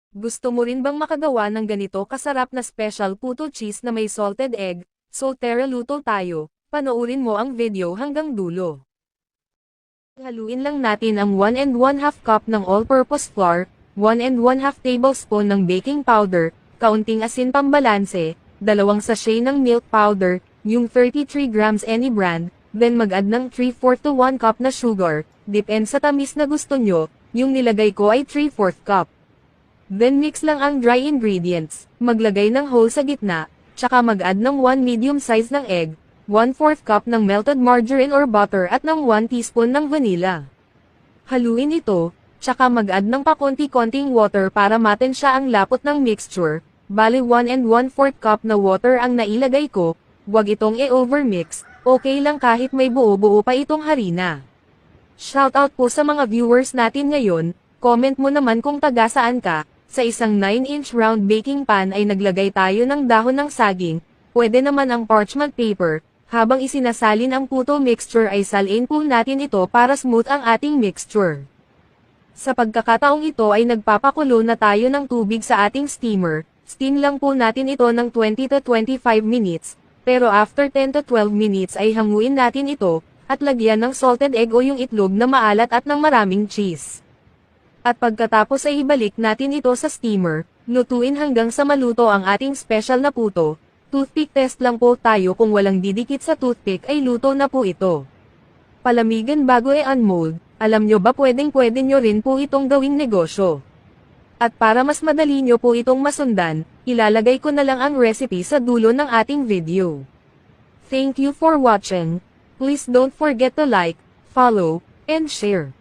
Gusto mo rin bang makagawa ng ganito kasarap na special puto cheese na may salted egg? So tara luto tayo, panoorin mo ang video hanggang dulo. Haluin lang natin ang 1 1/2 cup ng all-purpose flour, 1 1/2 tablespoon ng baking powder, kaunting asin pambalanse, 2 sachet ng milk powder, yung 33 grams any brand, then mag-add ng 3/4 to 1 cup na sugar, depend sa tamis na gusto nyo, yung nilagay ko ay 3/4 cup. Then mix lang ang dry ingredients, maglagay ng hole sa gitna, tsaka mag-add ng 1 medium size ng egg, 1/4 cup ng melted margarine or butter at ng 1 teaspoon ng vanilla. Haluin ito, tsaka mag-add ng pakonti-konting water para matensya ang lapot ng mixture, bali 1 1/4 cup na water ang nailagay ko, wag itong i-overmix, okay lang kahit may buo-buo pa itong harina. Shoutout po sa mga viewers natin ngayon, comment mo naman kung taga saan ka. Sa isang 9-inch round baking pan ay naglagay tayo ng dahon ng saging, pwede naman ang parchment paper, habang isinasalin ang puto mixture ay salin po natin ito para smooth ang ating mixture. Sa pagkakataong ito ay nagpapakulo na tayo ng tubig sa ating steamer, steam lang po natin ito ng 20 to 25 minutes, pero after 10 to 12 minutes ay hanguin natin ito, at lagyan ng salted egg o yung itlog na maalat at ng maraming cheese. At pagkatapos ay ibalik natin ito sa steamer, lutuin hanggang sa maluto ang ating special na puto. Toothpick test lang po tayo, kung walang didikit sa toothpick ay luto na po ito. Palamigan bago i-unmold, alam nyo ba pwede nyo rin po itong gawing negosyo. At para mas madali nyo po itong masundan, ilalagay ko na lang ang recipe sa dulo ng ating video. Thank you for watching. Please don't forget to like, follow, and share.